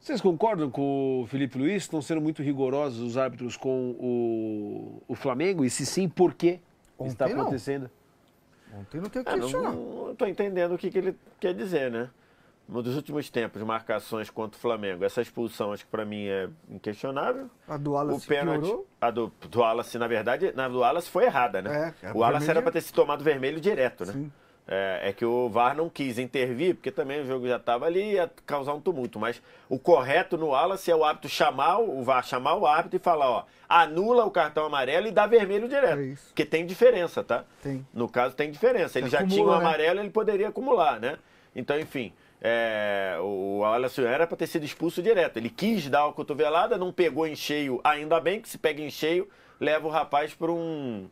Vocês concordam com o Felipe Luiz? Estão sendo muito rigorosos os árbitros com o Flamengo? E se sim, por que está Ontem não. acontecendo? Ontem não tem o que Não questionar. estou entendendo o que ele quer dizer, né? Nos últimos tempos, marcações contra o Flamengo, essa expulsão, acho que para mim é inquestionável. A do Wallace O pênalti, piorou. a do Wallace, na verdade, na do Wallace foi errada, né? É, o Wallace vermelho. era para ter se tomado vermelho direto, né? Sim. É que o VAR não quis intervir, porque também o jogo já estava ali e ia causar um tumulto. Mas o correto no Wallace é o árbitro chamar o VAR, chamar o árbitro e falar, ó, anula o cartão amarelo e dá vermelho direto. É isso. Porque tem diferença, tá? Tem. No caso tem diferença. Ele já Acumula, tinha o né? amarelo, ele poderia acumular, né? Então, enfim, o Wallace era para ter sido expulso direto. Ele quis dar a cotovelada, não pegou em cheio, ainda bem que se pega em cheio, leva o rapaz para um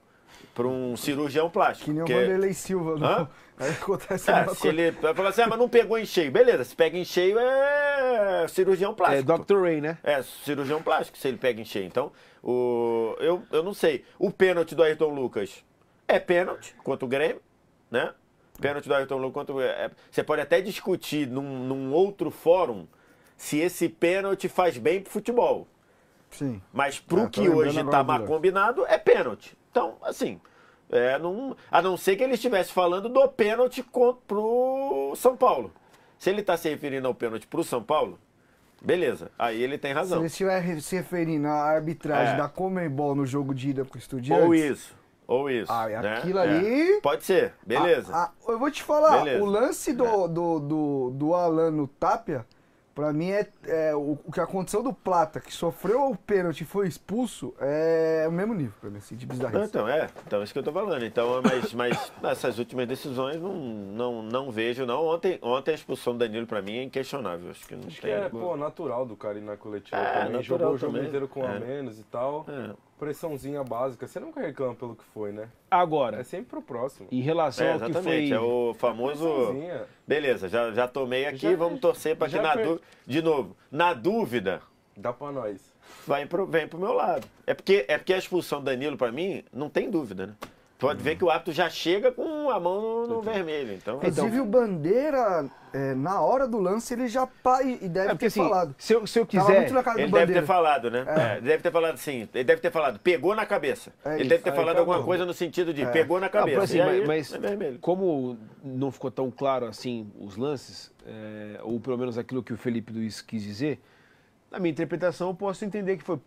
cirurgião plástico. Que nem o porque- Vanderlei Silva. Não. Aí acontece a mesma se coisa. ele vai falar assim, mas não pegou em cheio. Beleza, se pega em cheio é cirurgião É plástico. Dr. Ray, né? É, cirurgião plástico se ele pega em cheio. Então, eu não sei. O pênalti do Ayrton Lucas é pênalti contra o Grêmio, né? Pênalti do Ayrton Lucas contra o Grêmio. Você pode até discutir num outro fórum se esse pênalti faz bem pro futebol. Sim. Mas pro tô que lembrando hoje agora tá do mal lance. combinado, é pênalti. Então, assim, a não ser que ele estivesse falando do pênalti pro São Paulo. Se ele está se referindo ao pênalti pro São Paulo, beleza, aí ele tem Se razão. ele estiver se referindo à arbitragem É. da Conmebol no jogo de ida com o Estudiantes... Ou isso. Ah, né? aquilo ali- Pode ser, beleza. Eu vou te falar, Beleza. o lance do Alan no Tapia, pra mim o que aconteceu do Plata, que sofreu o pênalti e foi expulso, é o mesmo nível pra mim, assim, de bizarrice. Então, é isso que eu tô falando. Então, mas essas últimas decisões não vejo, não. Ontem a expulsão do Danilo, pra mim, é inquestionável. Acho que não Acho que tem. é, pô, natural do cara ir na coletiva também. natural Jogou o jogo também. inteiro com a menos e tal. É. Pressãozinha básica. Você nunca reclama pelo que foi, né? Agora, É sempre pro próximo. em relação ao que Exatamente, foi... é o famoso. Pressãozinha. Beleza, já tomei aqui, Já- vamos torcer para que já na per- dúvida. De novo, na dúvida, Dá pra nós. vem pro meu lado. É porque a expulsão do Danilo, para mim, não tem dúvida, né? Pode ver que o árbitro já chega com a mão no vermelho. Então, Inclusive o Bandeira, na hora do lance, ele já e deve É porque ter assim, falado. se eu Tava quiser... muito na cara do ele deve Bandeira. ter falado, né? Deve ter falado assim. Ele deve ter falado, pegou na cabeça. É ele isso. deve ter Aí falado acabou. alguma coisa no sentido de pegou na Não, cabeça. assim, E aí, mas é vermelho. como não ficou tão claro assim os lances, ou pelo menos aquilo que o Felipe Luiz quis dizer, na minha interpretação eu posso entender que foi,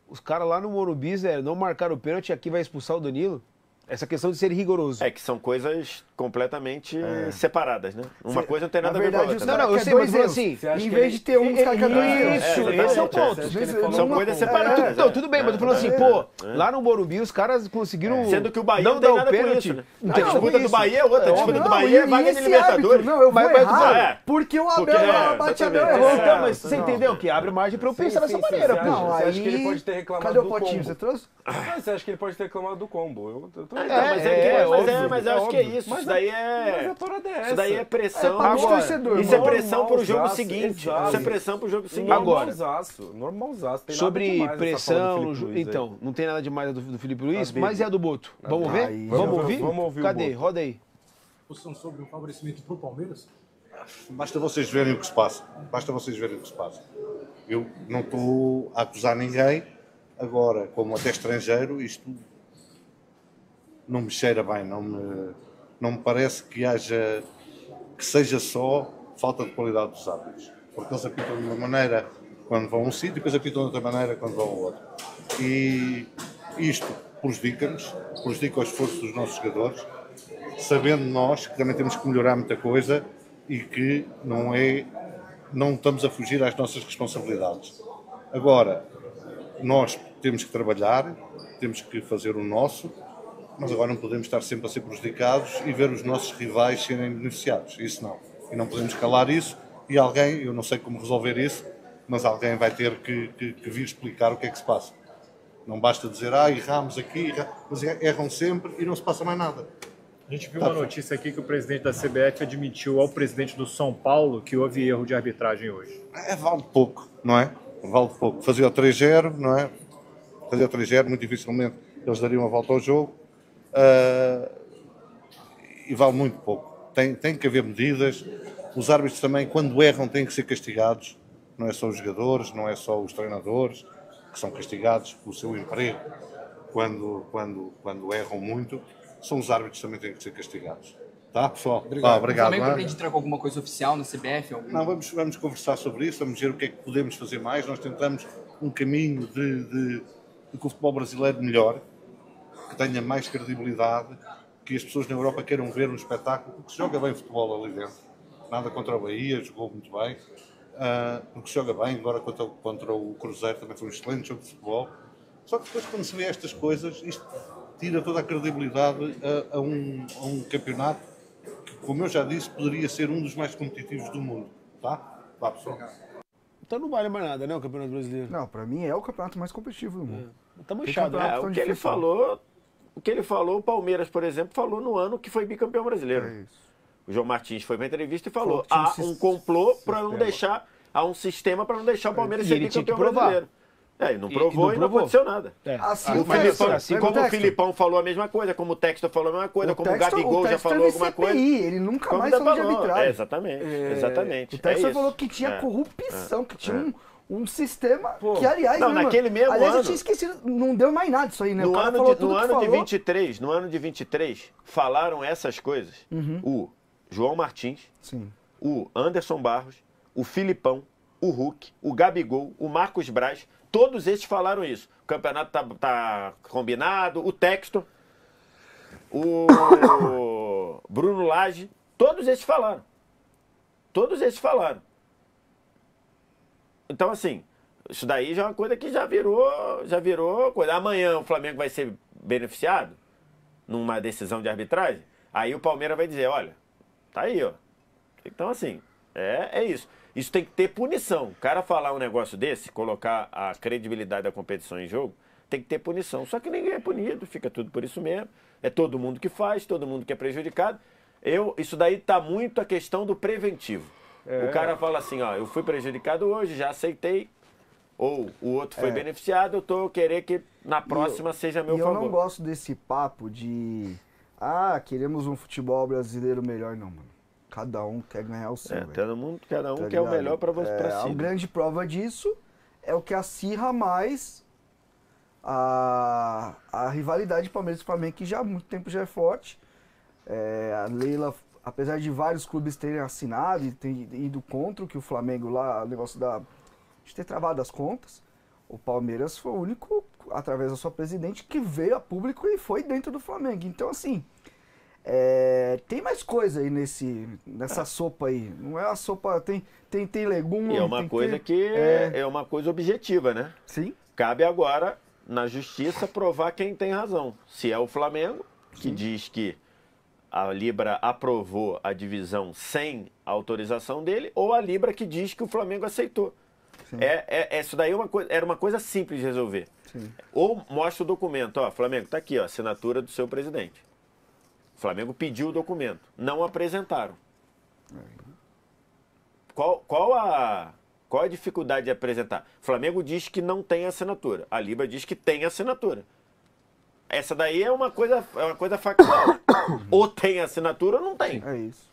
os caras lá no Morumbi, Zé, não marcaram o pênalti e aqui vai expulsar o Danilo. Essa questão de ser rigoroso. É que são coisas completamente separadas, né? Uma coisa não tem nada a ver com a verdade, outra. os né? Não, não, eu caras sei, querem mas dois eu falo erros. assim, Você acha Em que vez ele- de ter um, os caras querem dois erros. Isso, Às vezes esse é o não, ponto. às vezes São não- São coisas separadas. Então, tudo bem, mas eu tô falando assim, É. lá no Morumbi os caras conseguiram Sendo que o Bahia não não tem dar o nada com pênalti. isso, né? Não A tem nada com disputa do isso. Bahia é outra, a disputa do Não, Bahia é e vaga de esse Libertadores. árbitro? Não, eu vou Mas- errar. é. Porque o Porque Abel é, bateador exatamente. errou. Então, mas É, você entendeu que abre margem pra eu pensar dessa sim, maneira, você pô. acha? Não, Você aí... acha que ele pode ter reclamado Cadê o do potinho? combo? Você trouxe? Você acha que ele pode ter reclamado do combo? Eu tô Então, mas óbvio, eu acho que é óbvio. isso. Mas Isso daí Mas é. a parada é essa. Isso daí é pressão. É pra Agora, torcedor, Isso é mano. pressão pro jogo Normalzaço, seguinte. exato. Isso é pressão pro jogo seguinte. Agora, Normalzaço. Tem nada Sobre demais nessa fala do pressão, Felipe Luiz aí. então, não tem nada demais do Felipe Luiz, Tá mas bem. e a do Boto? Vamos ver? Aí, Vamos vamos- ouvir? vamos ouvir o Cadê? Boto. Roda aí. Posição sobre o favorecimento para o Palmeiras? Basta vocês verem o que se passa. Basta vocês verem o que se passa. Eu não estou a acusar ninguém. Agora, como até estrangeiro, isto não me cheira bem. Não me parece que seja só falta de qualidade dos árbitros. Porque eles apitam de uma maneira quando vão a um sítio e depois apitam de outra maneira quando vão ao outro. E isto prejudica-nos, prejudica o esforço dos nossos jogadores, sabendo nós que também temos que melhorar muita coisa e que não estamos a fugir às nossas responsabilidades. Agora, nós temos que trabalhar, temos que fazer o nosso, mas agora não podemos estar sempre a ser prejudicados e ver os nossos rivais serem beneficiados. Isso não. E não podemos calar isso e alguém, eu não sei como resolver isso, mas alguém vai ter que vir explicar o que é que se passa. Não basta dizer, erramos aqui, mas erram sempre e não se passa mais nada. A gente viu uma notícia aqui que o presidente da CBF admitiu ao presidente do São Paulo que houve erro de arbitragem hoje. Vale pouco, não é? Vale pouco. Fazia o 3-0, não é? Fazia o 3-0, muito dificilmente eles dariam a volta ao jogo. E vale muito pouco. Tem que haver medidas. Os árbitros também, quando erram, têm que ser castigados. não é só os jogadores, não é só os treinadores que são castigados pelo seu emprego quando erram muito, são os árbitros que também têm que ser castigados. Tá, pessoal? Obrigado. O Flamengo pretende entrar com alguma coisa oficial na CBF? Não, vamos conversar sobre isso, vamos ver o que é que podemos fazer mais. Nós tentamos um caminho de que o futebol brasileiro melhore, que tenha mais credibilidade, que as pessoas na Europa queiram ver um espetáculo, porque se joga bem futebol ali dentro. Nada contra o Bahia, jogou muito bem, porque se joga bem, agora contra o Cruzeiro também foi um excelente jogo de futebol. Só que depois, quando se vê estas coisas, isto tira toda a credibilidade a um campeonato que, como eu já disse, poderia ser um dos mais competitivos do mundo. Tá? Vá, pessoal. Então não vale mais nada, né, o Campeonato Brasileiro? Não, pra mim é o campeonato mais competitivo do mundo. Tá Tem manchado, né? campeonato tão O que ele difícil. falou, o Palmeiras, por exemplo, falou no ano que foi bicampeão brasileiro. É isso. O João Martins foi pra entrevista e falou: Tinha há um complô para não deixar, há um sistema para não deixar o Palmeiras E ser ele tinha que bicampeão provar. brasileiro. É, e não provou e não provou. aconteceu nada. É. Assim, O o Filipão, Textor, assim lembra como o o Textor? Filipão falou a mesma coisa, como o Textor falou a mesma coisa, como o Gabigol já falou alguma CPI, coisa. ele nunca Como mais ainda falou de falou. arbitragem. Exatamente, exatamente. O Textor isso. falou que tinha É. corrupção, que tinha um sistema que, aliás... Não, né, mano? naquele mesmo aliás, eu ano- tinha esquecido, não deu mais nada isso aí, né? O No cara ano, falou de, tudo no que ano de falou. 23, no ano de 23, falaram essas coisas. O João Martins, Sim. o Anderson Barros, o Filipão, o Hulk, o Gabigol, o Marcos Braz, todos esses falaram isso. O campeonato tá combinado, o Textor, o Bruno Lage, todos esses falaram. Todos esses falaram. Então, assim, isso daí já é uma coisa que já virou coisa. Amanhã o Flamengo vai ser beneficiado numa decisão de arbitragem, aí o Palmeiras vai dizer, olha, tá aí, ó. Então, assim, é isso. Isso tem que ter punição. O cara falar um negócio desse, colocar a credibilidade da competição em jogo, tem que ter punição. Só que ninguém é punido, fica tudo por isso mesmo. É todo mundo que faz, todo mundo que é prejudicado. Isso daí tá muito a questão do preventivo. O cara fala assim, ó, eu fui prejudicado hoje, já aceitei. Ou o outro foi beneficiado, eu tô querendo que na próxima seja a meu E favor. eu não gosto desse papo de... queremos um futebol brasileiro melhor. Não, mano. Cada um quer ganhar o seu, velho. Cada um Tá quer o ligado? melhor pra você, pra A si. grande prova disso é o que acirra mais a rivalidade Palmeiras e Flamengo, que já há muito tempo já é forte. A Leila, apesar de vários clubes terem assinado e terem ido contra o que o Flamengo lá, o negócio de ter travado as contas, o Palmeiras foi o único, através da sua presidente, que veio a público e foi dentro do Flamengo. Então, assim, tem mais coisa aí nessa sopa aí. Não é a sopa, tem legume. E é uma tem coisa que é uma coisa objetiva, né? Sim. Cabe agora, na justiça, provar quem tem razão. Se é o Flamengo, que diz que a Libra aprovou a divisão sem a autorização dele, ou a Libra que diz que o Flamengo aceitou. Isso daí era uma coisa simples de resolver. Sim. Ou mostra o documento, ó, Flamengo, tá aqui, ó, assinatura do seu presidente. O Flamengo pediu o documento, não apresentaram. Qual a dificuldade de apresentar? O Flamengo diz que não tem assinatura, a Libra diz que tem assinatura. Essa daí é uma coisa factual. Ou tem assinatura ou não tem. É isso.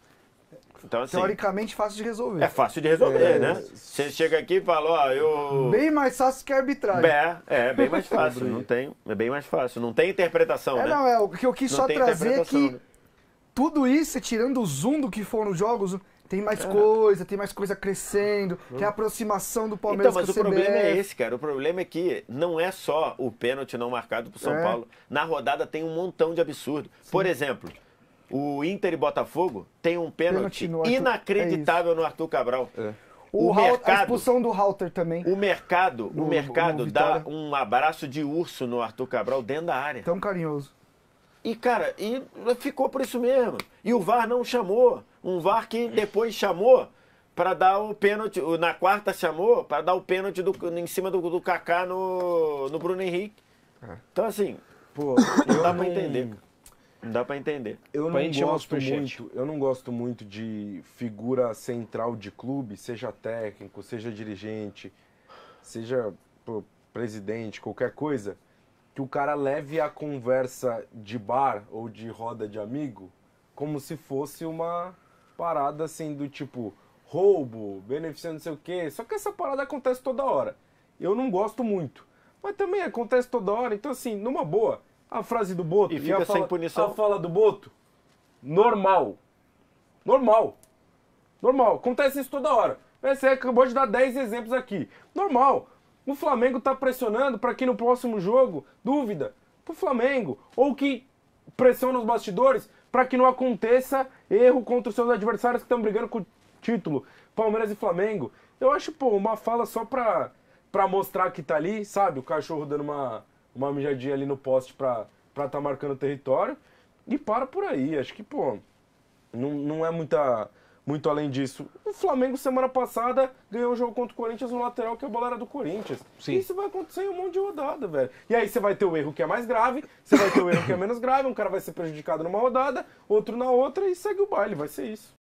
Então, assim, Teoricamente fácil de resolver. é fácil de resolver, né? Você chega aqui e fala, ó, eu... Bem mais fácil que a arbitragem. É bem mais fácil, não tem, é bem mais fácil, não tem interpretação, né? Não, o que eu quis Não só tem trazer é interpretação, que né? tudo isso, tirando o zoom do que foram os jogos, tem mais coisa crescendo, tem a aproximação do Palmeiras Então, mas o com a problema é CBF. esse, cara. O problema é que não é só o pênalti não marcado pro São Paulo. Na rodada tem um montão de absurdo. Por exemplo, o Inter e Botafogo tem um pênalti no Arthur- inacreditável no Arthur Cabral. A expulsão do Halter também. O mercado no dá Vitória. um abraço de urso no Arthur Cabral dentro da área. Tão carinhoso. E, cara, ficou por isso mesmo. E o VAR não chamou. Um VAR que depois chamou para dar o pênalti. Na quarta chamou para dar o pênalti em cima do Kaká no Bruno Henrique. Então, assim, Pô, não dá pra entender. Não dá pra entender. Eu Pra não gente chamar o gosto superchat. muito, eu não gosto muito de figura central de clube, seja técnico, seja dirigente, seja presidente, qualquer coisa, que o cara leve a conversa de bar ou de roda de amigo como se fosse uma parada assim do tipo, roubo, beneficiando não sei o quê. Só que essa parada acontece toda hora. Eu não gosto muito. Mas também acontece toda hora. Então, assim, numa boa, a frase do Boto E fica sem punição. a fala do Boto, normal. Normal. Normal. Acontece isso toda hora. Você acabou de dar 10 exemplos aqui. Normal. O Flamengo tá pressionando para que no próximo jogo, dúvida, pro Flamengo. Ou que pressiona os bastidores para que não aconteça erro contra os seus adversários que estão brigando com o título. Palmeiras e Flamengo. Eu acho, pô, uma fala só pra mostrar que tá ali, sabe? O cachorro dando uma mijadinha ali no poste pra tá marcando o território. E para por aí. Acho que, pô, não é muito além disso. O Flamengo, semana passada, ganhou o jogo contra o Corinthians no lateral, que a bola era do Corinthians. Sim. Isso vai acontecer em um monte de rodada, velho. E aí você vai ter o erro que é mais grave, você vai ter o erro que é menos grave, um cara vai ser prejudicado numa rodada, outro na outra, e segue o baile, vai ser isso.